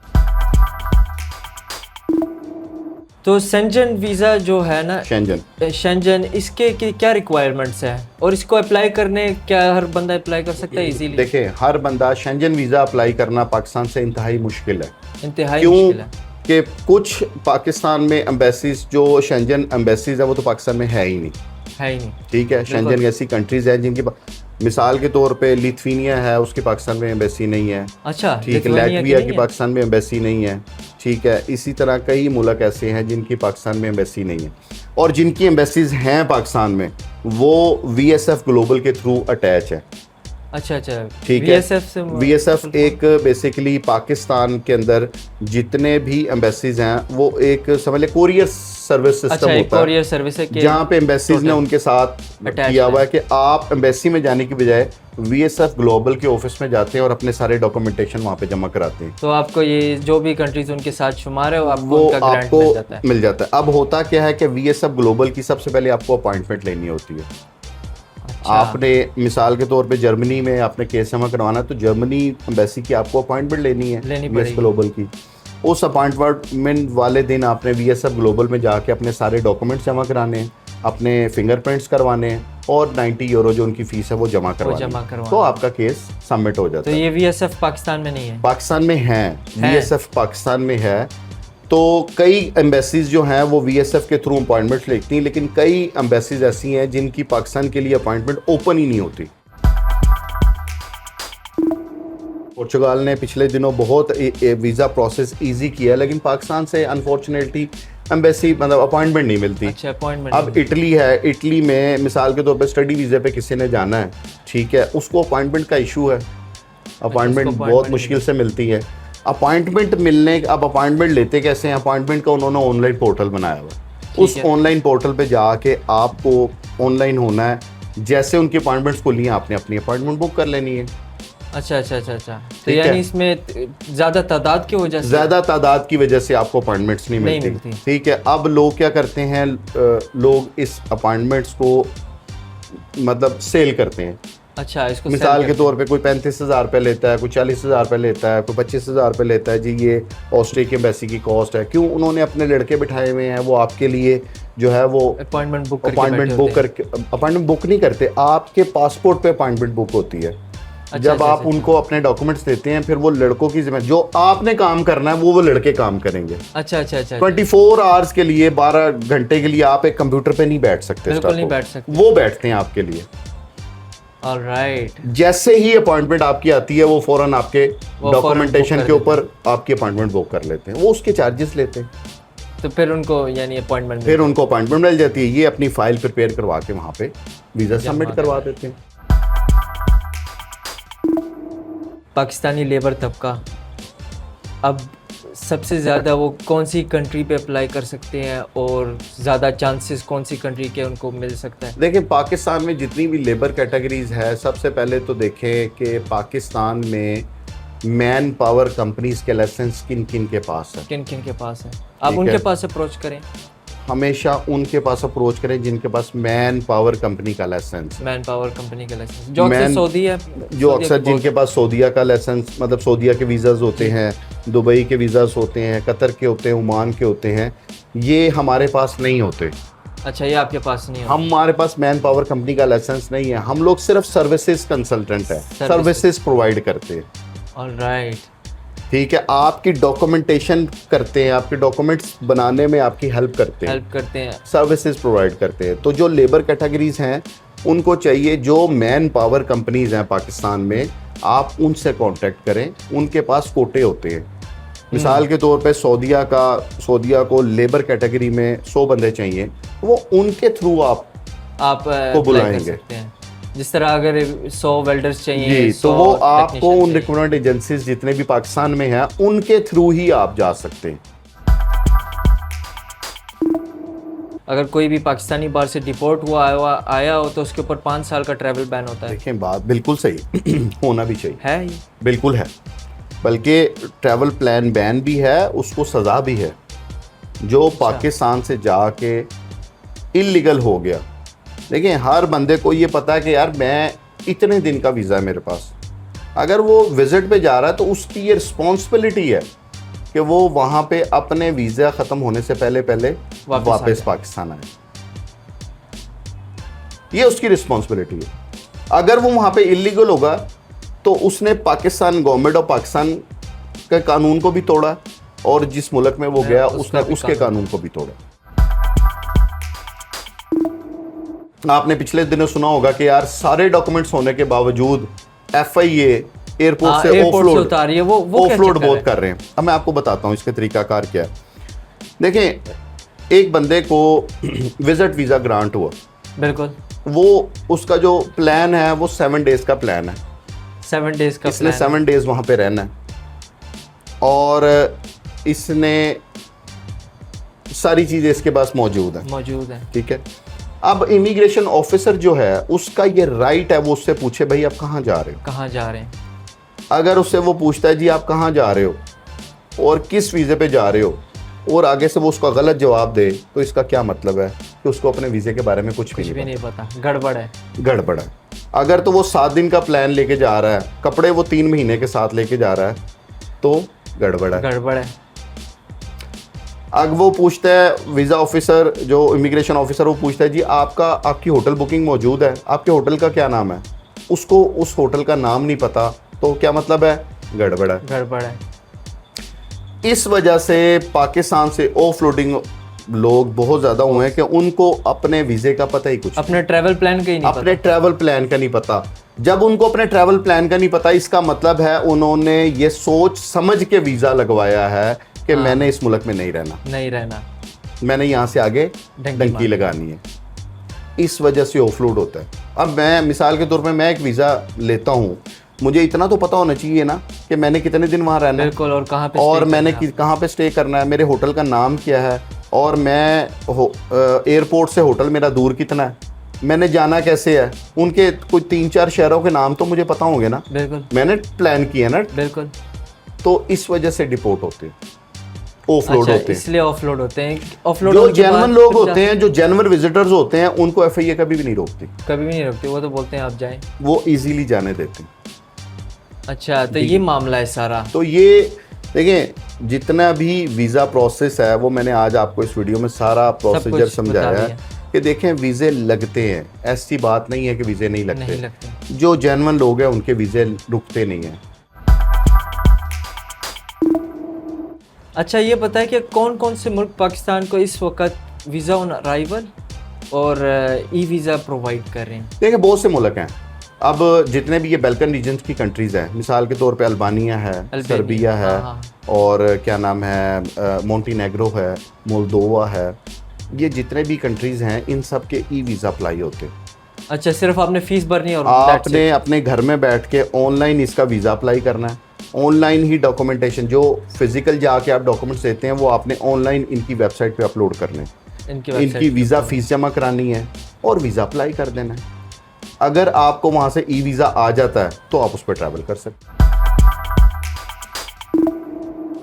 तो शेंजन वीज़ा जो है ना, शेंजन, इसके क्या रिक्वायरमेंट्स हैं और इसको अप्लाई करने क्या हर बंदा अप्लाई कर सकता है इजीली?
देखिए हर बंदा शेंजन वीज़ा अप्लाई करना पाकिस्तान से इंतहाई मुश्किल है।
इंतहाई
क्यों
मुश्किल है
कि कुछ पाकिस्तान में एम्बेसीज, जो शेंजन एम्बेसीज है वो तो पाकिस्तान में है ही नहीं। ठीक है, शेंजन ऐसी कंट्रीज हैं जिनकी मिसाल के तौर पे लिथुआनिया है, उसकी पाकिस्तान में एम्बेसी नहीं है।
अच्छा,
ठीक है, लैटविया की पाकिस्तान में एम्बेसी नहीं है। ठीक है, इसी तरह कई मुल्क ऐसे हैं जिनकी पाकिस्तान में एम्बेसी नहीं है, और जिनकी एम्बेसीज हैं पाकिस्तान में वो VSF ग्लोबल के थ्रू अटैच है।
अच्छा,
ठीक है। VSF एक बेसिकली पाकिस्तान के अंदर जितने भी एम्बेसीज हैं वो एक समझ ले कोरियर सर्विस सिस्टम होता
कोरियर सर्विस है,
जहाँ पे एम्बेसीज ने उनके साथ किया हुआ है कि आप एम्बेसी में जाने की बजाय VSF ग्लोबल के ऑफिस में जाते हैं और अपने सारे डॉक्यूमेंटेशन वहाँ पे जमा कराते हैं।
तो आपको ये जो भी कंट्रीज उनके साथ शुमार है
वो आपको मिल जाता है। अब होता क्या है कि VSF ग्लोबल की सबसे पहले आपको अपॉइंटमेंट लेनी होती है। आपने मिसाल के तौर पे जर्मनी में आपने केस जमा करवाना है तो जर्मनी एम्बेसी की आपको अपॉइंटमेंट लेनी है VSF ग्लोबल की। उस अपॉइंटमेंट वाले दिन आपने VSF ग्लोबल में जाके अपने सारे डॉक्यूमेंट्स जमा कराने हैं, अपने फिंगरप्रिंट्स करवाने हैं और €90 जो उनकी फीस है वो जमा करवानी, तो आपका केस सबमिट हो जाता है।
तो ये VSF पाकिस्तान में नहीं है?
पाकिस्तान में है। VSF पाकिस्तान में है, तो कई एम्बेसीज जो हैं वो VSF के थ्रू अपॉइंटमेंट्स लेती हैं, लेकिन कई एम्बेसीज ऐसी हैं जिनकी पाकिस्तान के लिए अपॉइंटमेंट ओपन ही नहीं होती। पुर्तगाल ने पिछले दिनों बहुत वीज़ा प्रोसेस इजी किया है, लेकिन पाकिस्तान से अनफॉर्चुनेटली एम्बेसी मतलब अपॉइंटमेंट नहीं मिलती।
अच्छा, अपॉइंटमेंट।
अब इटली है, इटली में मिसाल के तौर पे स्टडी वीज़े पे किसी ने जाना है, ठीक है, उसको अपॉइंटमेंट का इशू है, अपॉइंटमेंट बहुत मुश्किल से मिलती है। अपॉइंटमेंट मिलने, अब अपॉइंटमेंट लेते कैसे हैं? अपॉइंटमेंट का उन्होंने ऑनलाइन पोर्टल बनाया हुआ, उस ऑनलाइन पोर्टल पे जाके आपको ऑनलाइन होना है, जैसे उनकी अपॉइंटमेंट्स खुली हैं आपने अपनी अपॉइंटमेंट बुक कर लेनी है।
अच्छा अच्छा अच्छा अच्छा। तो यानी इसमें ज़्यादा तादाद की वजह से,
ज़्यादा तादाद की वजह से आपको अपॉइंटमेंट्स नहीं मिलती। ठीक है, अब लोग क्या करते हैं, लोग इस अपॉइंटमेंट्स को मतलब सेल करते हैं।
अच्छा, इसको
मिसाल के तौर पे कोई 35,000 रुपये लेता है, कोई 40,000 रुपये लेता है, कोई 25,000 रुपये लेता है, जी ये ऑस्ट्रेलिया की एम्बेसी की कॉस्ट है। क्यों? उन्होंने अपने लड़के बिठाए हुए हैं, वो आपके लिए जो है वो
अपॉइंटमेंट बुक
करके अपॉइंटमेंट बुक नहीं करते, आपके पासपोर्ट पे अपॉइंटमेंट बुक होती है। जब आप उनको अपने डॉक्यूमेंट्स देते हैं, फिर वो लड़कों की जिम्मेदारी, जो आपने काम करना है वो लड़के काम करेंगे।
अच्छा अच्छा अच्छा।
24 आवर्स के लिए, 12 घंटे के लिए आप एक कंप्यूटर पे नहीं बैठ सकते,
बिल्कुल नहीं बैठ सकते,
वो बैठते हैं आपके लिए।
ऑलराइट।
जैसे ही अपॉइंटमेंट आपकी आती है, वो फौरन आपके डॉक्यूमेंटेशन के ऊपर आपकी अपॉइंटमेंट बुक कर लेते हैं, वो उसके चार्जेस लेते हैं।
तो फिर उनको यानी अपॉइंटमेंट,
फिर उनको अपॉइंटमेंट मिल जाती है, ये अपनी फाइल प्रिपेयर करवा के वहाँ पे वीज़ा सबमिट करवा देते हैं।
पाकिस्तानी लेबर तबका अब सबसे ज़्यादा वो कौन सी कंट्री पे अप्लाई कर सकते हैं और ज़्यादा चांसेस कौन सी कंट्री के उनको मिल सकता है?
देखिए, पाकिस्तान में जितनी भी लेबर कैटेगरीज है, सबसे पहले तो देखें कि पाकिस्तान में मैन पावर कंपनीज के लाइसेंस किन किन के पास है।
किन किन के पास है? आप उनके पास अप्रोच करें,
हमेशा उनके पास अप्रोच करें जिनके पास मैन पावर कंपनी का लाइसेंस,
मैन पावर कंपनी का लाइसेंस, जो अक्सर सऊदी है,
जो अक्सर जिनके पास सऊदीया का लाइसेंस, मतलब सऊदीया के वीज़ाज होते हैं, दुबई के वीज़ाज होते हैं, कतर के होते हैं, ओमान के होते हैं, ये हमारे पास नहीं होते।
अच्छा, ये आपके पास नहीं है?
हमारे पास मैन पावर कंपनी का लाइसेंस नहीं है, हम लोग सिर्फ सर्विसेज कंसल्टेंट है, सर्विसेज प्रोवाइड करते हैं।
ऑलराइट,
ठीक है, आपकी डॉक्यूमेंटेशन करते हैं, आपके डॉक्यूमेंट्स बनाने में आपकी हेल्प करते हैं, सर्विसेज प्रोवाइड करते हैं। तो जो लेबर कैटेगरीज हैं उनको चाहिए, जो मैन पावर कंपनीज हैं पाकिस्तान में, आप उनसे कांटेक्ट करें, उनके पास कोटे होते हैं। मिसाल के तौर पे सऊदीया को लेबर कैटेगरी में 100 बंदे चाहिए, वो उनके थ्रू आप को बुलाएंगे।
जिस तरह अगर 100 वेल्डर्स चाहिए
जी, तो वो आपको उन रिक्रूटमेंट एजेंसीज जितने भी पाकिस्तान में हैं उनके थ्रू ही आप जा सकते हैं।
अगर कोई भी पाकिस्तानी बाहर से डिपोर्ट हुआ आया हो तो उसके ऊपर 5 साल का ट्रैवल बैन होता है।
देखें, बात बिल्कुल सही होना भी चाहिए,
है ये? बिल्कुल है,
बल्कि ट्रैवल प्लान बैन भी है, उसको सज़ा भी है। जो पाकिस्तान से जाके इलीगल हो गया, देखिए हर बंदे को ये पता है कि यार मैं इतने दिन का वीज़ा है मेरे पास, अगर वो विजिट पे जा रहा है तो उसकी ये रिस्पॉन्सिबिलिटी है कि वो वहाँ पे अपने वीज़ा ख़त्म होने से पहले वापस पाकिस्तान आए, ये उसकी रिस्पॉन्सिबिलिटी है। अगर वो वहाँ पे इलीगल होगा तो उसने पाकिस्तान गवर्नमेंट और पाकिस्तान के कानून को भी तोड़ा, और जिस मुल्क में वो गया उसने उसके कानून को भी तोड़ा। आपने पिछले दिनों सुना होगा कि यार सारे डॉक्यूमेंट्स होने के बावजूद FIA एयरपोर्ट से ऑफलोड बहुत कर रहे हैं। अब मैं आपको बताता हूँ इसके तरीकाकार क्या है। देखें, एक बंदे को विजिट वीज़ा ग्रांट हुआ, बिल्कुल, वो उसका जो प्लान है वो 7 डेज का प्लान है,
7 डेज का,
इसने 7 डेज वहाँ पे रहना है और इसने सारी चीज़ें इसके पास मौजूद है, ठीक है। अब इमिग्रेशन ऑफिसर जो है उसका ये राइट है, वो उससे पूछे भाई आप कहाँ जा रहे हैं। अगर उससे वो पूछता है जी आप कहाँ जा रहे हो और किस वीज़े पे जा रहे हो, और आगे से वो उसका गलत जवाब दे, तो इसका क्या मतलब है कि उसको अपने वीज़े के बारे में कुछ भी नहीं पता, गड़बड़ है। अगर तो वो 7 दिन का प्लान लेके जा रहा है, कपड़े वो 3 महीने के साथ लेके जा रहा है, तो गड़बड़ है। अब वो पूछता है वीज़ा ऑफिसर, जो इमिग्रेशन ऑफिसर, वो पूछता है जी आपकी होटल बुकिंग मौजूद है, आपके होटल का क्या नाम है, उसको उस होटल का नाम नहीं पता, तो क्या मतलब है, गड़बड़ है। इस वजह से पाकिस्तान से ऑफलोडिंग लोग बहुत ज़्यादा हुए हैं कि उनको अपने वीज़े का पता ही कुछ
अपने ट्रैवल प्लान का ही नहीं
अपने ट्रैवल प्लान का नहीं पता। जब उनको अपने ट्रैवल प्लान का नहीं पता, इसका मतलब है उन्होंने ये सोच समझ के वीज़ा लगवाया है कि मैंने इस मुल्क में नहीं रहना, मैंने यहाँ से आगे डंकी लगानी है। इस वजह से ऑफलोड होता है। अब मैं मिसाल के तौर पे मैं एक वीज़ा लेता हूँ, मुझे इतना तो पता होना चाहिए ना कि मैंने कितने दिन वहाँ रहना है,
बिल्कुल, और कहाँ पे
और
stay
मैंने
करना है।
कहाँ पे स्टे करना है, मेरे होटल का नाम क्या है, और मैं एयरपोर्ट से होटल मेरा दूर कितना है, मैंने जाना कैसे है, उनके कोई 3-4 शहरों के नाम तो मुझे पता होंगे ना,
बिल्कुल
मैंने प्लान किया ना।
बिल्कुल।
तो इस वजह से डिपोर्ट होते हैं, ऑफलोड
अच्छा,
होते हैं।
इसलिए ऑफलोड होते हैं। ऑफलोड
जो जेन्युइन लोग होते हैं, जो जेन्युइन विजिटर्स होते हैं, उनको FIA कभी भी नहीं रोकती,
कभी भी नहीं रोकते, वो तो बोलते हैं आप जाएं।
वो इजीली जाने देते हैं।
अच्छा, तो ये मामला है सारा।
तो ये देखें, जितना भी वीज़ा प्रोसेस है वो मैंने आज आपको इस वीडियो में सारा प्रोसीजर
कुछ
समझाया
बता
है
दिया।
कि देखें वीज़े लगते हैं, ऐसी बात नहीं है कि वीज़े नहीं
नहीं
लगते।
लगते।
जो जेन्युइन लोग हैं उनके वीज़े रुकते नहीं हैं।
अच्छा, ये पता है कि कौन कौन से मुल्क पाकिस्तान को इस वक्त वीज़ा ऑन अराइवल और ई वीज़ा प्रोवाइड कर रहे हैं?
देखिए, बहुत से मुल्क हैं। अब जितने भी ये बैल्कन रीजन की कंट्रीज़ हैं, मिसाल के तौर पे अल्बानिया है, सर्बिया है,
हाँ।
और क्या नाम है, मोंटीनेग्रो है, मोल्दोवा है, ये जितने भी कंट्रीज़ हैं इन सब के ई वीज़ा अप्लाई होते हैं।
अच्छा, सिर्फ आपने फीस भरनी है और that's
आपने
it।
अपने घर में बैठ के ऑनलाइन इसका वीज़ा अप्लाई करना है। ऑनलाइन ही डॉक्यूमेंटेशन, जो फिजिकल जाके आप डॉक्यूमेंट्स देते हैं वो आपने ऑनलाइन इनकी वेबसाइट पे अपलोड करने हैं।
इनकी
इनकी
वेबसाइट
वीज़ा फीस जमा करानी है और वीज़ा अप्लाई कर देना है। अगर आपको वहाँ से ई वीज़ा आ जाता है तो आप उस पर ट्रैवल कर सकते हैं।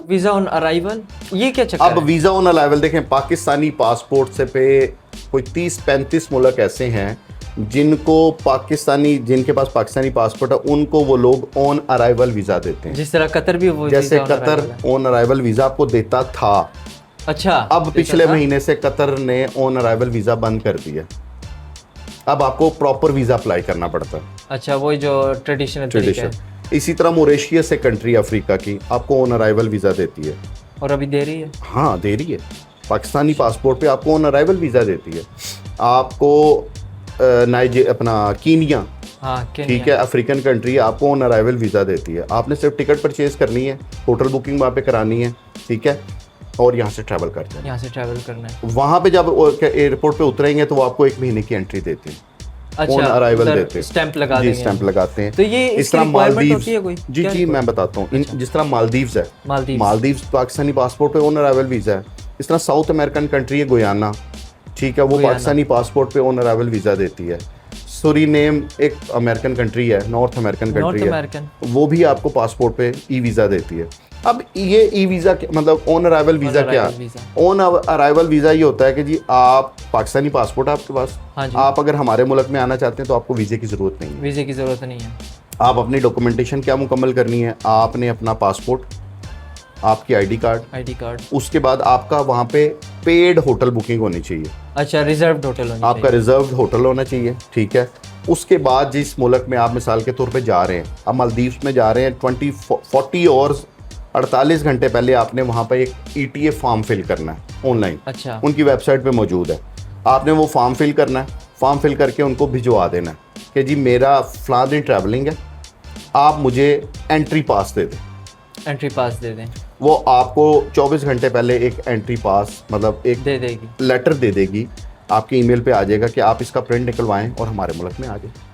वीज़ा ऑन अराइवल, ये क्या चक्कर
अब
है?
वीज़ा ऑन अराइवल देखें, पाकिस्तानी पासपोर्ट से पे कोई 30-35 मुल्क ऐसे हैं जिनके पास पाकिस्तानी पासपोर्ट है, उनको वो लोग ऑन अराइवल वीज़ा देते हैं।
जिस तरह कतर भी वो
जैसे
वीज़ा on
कतर
arrival है।
ऑन अराइवल वीज़ा आपको देता था,
अच्छा,
अब
देता
पिछले
था?
महीने से कतर ने ऑन अराइवल वीज़ा बंद कर दिया। अब आपको प्रॉपर वीज़ा अप्लाई करना पड़ता है,
अच्छा, वही जो ट्रेडिशनल तरीका है।
इसी तरह मोरेशियस एक कंट्री अफ्रीका की आपको ऑन अराइवल वीज़ा देती है।
और अभी दे रही है?
हाँ, दे रही है। पाकिस्तानी पासपोर्ट पे आपको ऑन अराइवल वीज़ा देती है। आपको अपना कीनिया,
हाँ,
ठीक है, अफ्रीकन कंट्री, आपको ऑन अराइवल वीज़ा देती है। आपने सिर्फ टिकट परचेज करनी है, होटल बुकिंग वहाँ पे करानी है, ठीक है, और यहाँ से ट्रैवल करते हैं।
यहाँ से ट्रैवल करना है।
वहाँ पे जब एयरपोर्ट पे उतरेंगे तो वो आपको 1 महीने की एंट्री देते हैं,
अच्छा,
ऑन अराइवल
उधर
देते हैं,
स्टैंप लगा
जी,
देंगे।
स्टैंप लगाते हैं।
तो ये
इस
इसकी
तरह
requirement होती है कोई?
जी
क्या
जी, मैं बताता हूँ। जिस तरह मालदीव्स है, मालदीव्स पाकिस्तानी पासपोर्ट पे ऑन अराइवल वीज़ा है। इस तरह साउथ अमेरिकन कंट्री है गुयाना, ठीक है, वो पाकिस्तानी पासपोर्ट पे ऑन अराइवल वीज़ा देती है। सूरीनेम एक अमेरिकन कंट्री है, नॉर्थ अमेरिकन कंट्री है, वो भी आपको पासपोर्ट पे ई वीज़ा देती है। अब ये ई वीज़ा मतलब ऑन अराइवल वीज़ा क्या? ऑन अराइवल वीज़ा ये होता है कि जी आप पाकिस्तानी पासपोर्ट है आपके पास,
हाँ जी।
आप अगर हमारे मुल्क में आना चाहते हैं तो आपको वीज़े की ज़रूरत नहीं है।
वीज़े की ज़रूरत नहीं है।
आप अपनी डॉक्यूमेंटेशन क्या मुकम्मल करनी है? आपने अपना पासपोर्ट, आपकी आईडी कार्ड, उसके बाद आपका वहाँ पे पेड होटल बुकिंग होनी चाहिए।
अच्छा, रिजर्व्ड होटल होना
आपका रिजर्व्ड होटल होना चाहिए, ठीक है। उसके बाद जिस मुल्क में आप मिसाल के तौर पे जा रहे हैं, आप मालदीव्स में जा रहे हैं, 40 और 48 घंटे पहले आपने वहाँ पर एक ETA फॉर्म फिल करना है ऑनलाइन।
अच्छा,
उनकी वेबसाइट पे मौजूद है। आपने वो फॉर्म फिल करना है, फॉर्म फिल करके उनको भिजवा देना है कि जी मेरा फ़लाँ दिन ट्रैवलिंग है, आप मुझे एंट्री पास दे दें।
एंट्री पास दे दें।
वो आपको 24 घंटे पहले एक एंट्री पास मतलब एक
दे देगी,
लेटर दे देगी, आपके ईमेल पे आ जाएगा कि आप इसका प्रिंट निकलवाएं और हमारे मुल्क में आ जाए।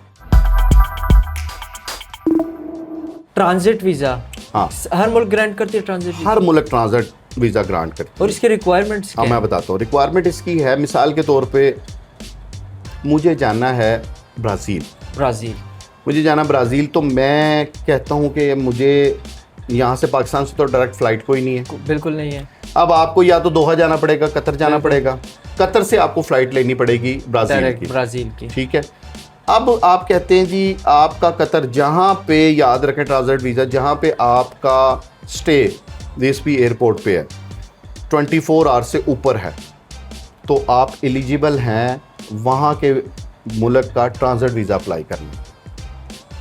ट्रांजिट वीज़ा,
हाँ,
हर मुल्क ग्रांट करती है ट्रांजिट वीज़ा?
हर मुल्क ट्रांजिट वीज़ा ग्रांट करती है।
और इसके रिक्वायरमेंट्स
हाँ,
क्या
मैं बताता हूँ। रिक्वायरमेंट इसकी है, मिसाल के तौर पे मुझे जाना है ब्राज़ील, मुझे जाना ब्राज़ील, तो मैं कहता हूँ कि मुझे यहाँ से पाकिस्तान से तो डायरेक्ट फ़्लाइट कोई नहीं है,
बिल्कुल नहीं है।
अब आपको या तो दोहा जाना पड़ेगा, कतर जाना पड़ेगा, कतर से आपको फ़्लाइट लेनी पड़ेगी ब्राज़ील की, ठीक है। अब आप कहते हैं जी आपका कतर, जहाँ पे याद रखें ट्रांजिट वीज़ा, जहाँ पे आपका स्टे DSP एयरपोर्ट पे है 24 आवर से ऊपर है, तो आप एलिजिबल हैं वहाँ के मुल्क का ट्रांजिट वीज़ा अप्लाई करना।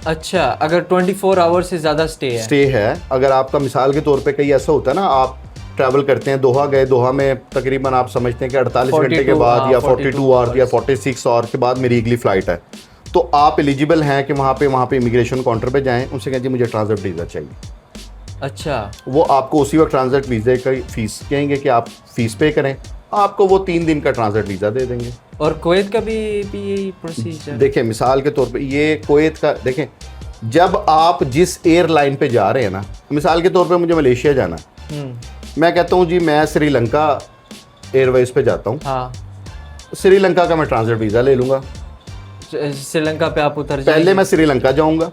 अच्छा, अगर 24 आवर से ज़्यादा स्टे है,
अगर आपका मिसाल के तौर पे कहीं ऐसा होता है ना, आप ट्रैवल करते हैं, दोहा गए, दोहा में तकरीबन आप समझते हैं कि 48 घंटे के
42
बाद या
42
42 आवर या 46 आवर के बाद मेरी अगली फ़्लाइट है, तो आप एलिजिबल हैं कि वहाँ पे इमिग्रेशन काउंटर पे जाएं, उनसे कहें जी मुझे ट्रांजिट वीज़ा चाहिए।
अच्छा,
वो आपको उसी वक्त ट्रांजिट वीज़े की फ़ीस कहेंगे कि आप फ़ीस पे करें, आपको वो 3 दिन का ट्रांजिट वीज़ा दे देंगे।
और कुवैत का भी यही प्रोसीजर?
देखें मिसाल के तौर पे ये कुवैत का देखें, जब आप जिस एयरलाइन पे जा रहे हैं ना, मिसाल के तौर पे मुझे मलेशिया जाना है, मैं कहता हूँ जी मैं श्रीलंका एयरवेज पे जाता हूँ,
हाँ,
श्रीलंका का मैं ट्रांजिट वीज़ा ले लूँगा,
श्रीलंका पे आप उतर
पहले मैं श्रीलंका जाऊँगा।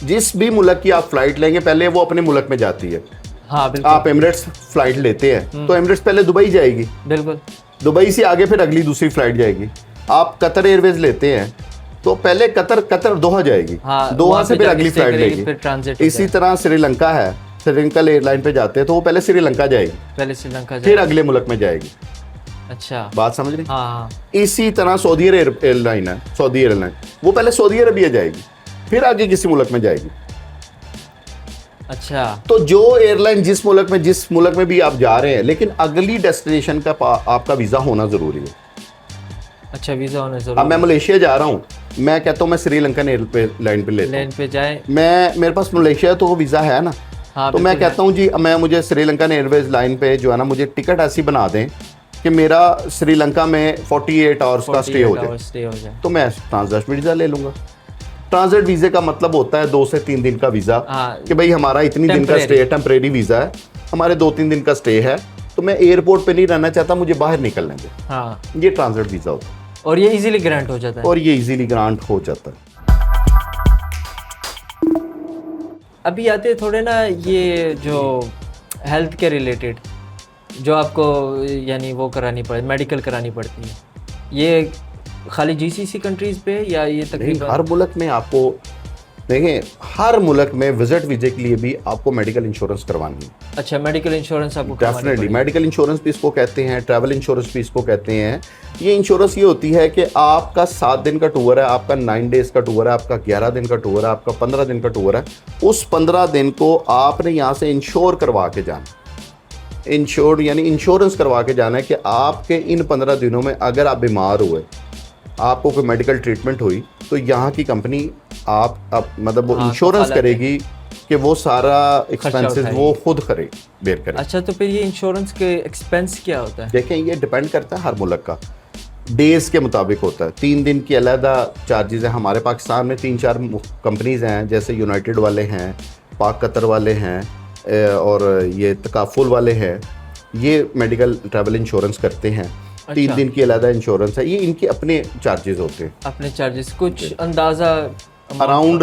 जिस भी मुल्क की आप फ़्लाइट लेंगे पहले वो अपने मुल्क में जाती है।
हाँ बिल्कुल,
आप एमिरेट्स फ़्लाइट लेते हैं तो एमिरेट्स पहले दुबई जाएगी,
बिल्कुल,
दुबई से आगे फिर अगली दूसरी फ़्लाइट जाएगी। आप कतर एयरवेज लेते हैं तो पहले कतर दोहा जाएगी,
हाँ,
दोहा
वहाँ
से
पे
फिर
जाके
अगली
stay
फ़्लाइट
करेगी,
लेगी।
फिर ट्रांजिट
इसी तरह श्रीलंका है, श्रीलंका एयरलाइन पे जाते हैं तो वो पहले श्रीलंका जाएगी,
पहले श्रीलंका
फिर अगले मुल्क में जाएगी।
अच्छा,
बात समझ रही?
हाँ,
इसी तरह सऊदी एयरलाइन है, सऊदी एयरलाइन, वो पहले सऊदी अरबिया जाएगी, फिर आगे किसी मुल्क में जाएगी।
अच्छा,
तो जो एयरलाइन जिस मुल्क में भी आप जा रहे हैं, लेकिन अगली डेस्टिनेशन का आपका वीज़ा होना ज़रूरी है।
अच्छा, वीज़ा होना
अब
जरूरी
मैं मलेशिया जा रहा हूँ, मैं कहता हूँ मैं श्रीलंकन एयरलाइन पे लेता
लेन पे जाए,
हूँ, मेरे पास मलेशिया तो वीज़ा है ना,
हाँ,
तो मैं
बिल्कुल
कहता हूँ जी मुझे श्रीलंकन एयरवेज लाइन पे जो है ना मुझे टिकट ऐसी बना दें कि मेरा श्रीलंका में 48 आवर्स का स्टे हो जाए,
स्टे हो जाए,
तो मैं ट्रांजिट वीज़ा ले लूँगा। ट्रांजिट वीज़े का मतलब होता है 2 से 3 दिन का वीज़ा,
हाँ,
कि भाई हमारा इतनी दिन का स्टे है, टेम्परेरी वीज़ा है, हमारे 2-3 दिन का स्टे है, तो मैं एयरपोर्ट पे नहीं रहना चाहता, मुझे बाहर निकलने दे,
हाँ,
ये ट्रांजिट वीज़ा होता है
और ये इजीली ग्रांट हो जाता है।
और ये इजीली ग्रांट हो जाता है।
अभी आते थोड़े ना ये जो हेल्थ के रिलेटेड जो आपको यानी वो करानी पड़े, मेडिकल करानी पड़ती है, ये खाली जीसीसी कंट्रीज़ पे या ये
नहीं,
तकरीबन
हर मुल्क में आपको देखें, हर मुल्क में विजिट वीज़े के लिए भी आपको मेडिकल इंश्योरेंस करवानी है।
अच्छा, मेडिकल इंश्योरेंस आपको करवानी
डेफिनेटली
पड़ेगी।
मेडिकल इंश्योरेंस भी इसको कहते हैं, ट्रैवल इंश्योरेंस भी इसको कहते हैं। ये इंश्योरेंस ये होती है कि आपका 7 दिन का टूर है, आपका 9 डेज़ का टूर है, आपका 11 दिन का टूर है, आपका 15 दिन का टूर है, उस 15 दिन को आपने यहाँ से इंश्योर करवा के जाना, इंश्योर्ड यानी इंश्योरेंस करवा के जाना है कि आपके इन 15 दिनों में अगर आप बीमार हुए, आपको कोई मेडिकल ट्रीटमेंट हुई, तो यहाँ की कंपनी आप मतलब वो
हाँ,
इंश्योरेंस
कफालत
करेगी कि वो सारा एक्सपेंसेस
उठाएगी।
वो खुद बेयर करे।
अच्छा, तो फिर ये इंश्योरेंस के एक्सपेंस क्या होता है?
देखें, ये डिपेंड करता है हर मुल्क का, डेज़ के मुताबिक होता है। 3 दिन की अलहदा चार्जेस हैं। हमारे पाकिस्तान में 3-4 कंपनीज़ हैं, जैसे यूनाइटेड वाले हैं, पाक कतर वाले हैं और ये तकाफुल वाले हैं, ये मेडिकल ट्रैवल इंश्योरेंस करते हैं। 3 दिन की अलहदा इंश्योरेंस है, ये इनके अपने चार्जेस होते हैं।
अपने चार्जेस कुछ अंदाज़ा
अराउंड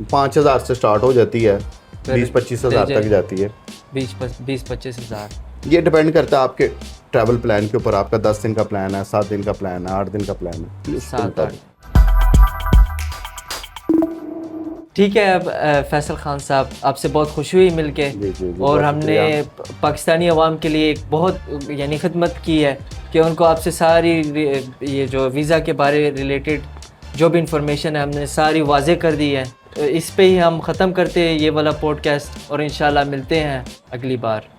5,000 से स्टार्ट हो जाती है, 20-25 हज़ार तक जाती है।
20-25 हज़ार।
ये डिपेंड करता है आपके ट्रैवल प्लान के ऊपर। आपका 10 दिन का प्लान है, 7 दिन का प्लान है, 8 दिन का प्लान है, उसके
7-8।
मुताबिक।
ठीक है। अब फैसल खान साहब, आपसे बहुत खुशी हुई मिलके,
जी,
और
बहुत
हमने
शुक्रिया।
पाकिस्तानी अवाम के लिए एक बहुत यानी खिदमत की है कि उनको आपसे सारी ये जो वीज़ा के बारे रिलेटेड जो भी इंफॉर्मेशन है हमने सारी वाज़े कर दी है। इस पे ही हम ख़त्म करते हैं ये वाला पॉडकास्ट और इंशाल्लाह मिलते हैं अगली बार।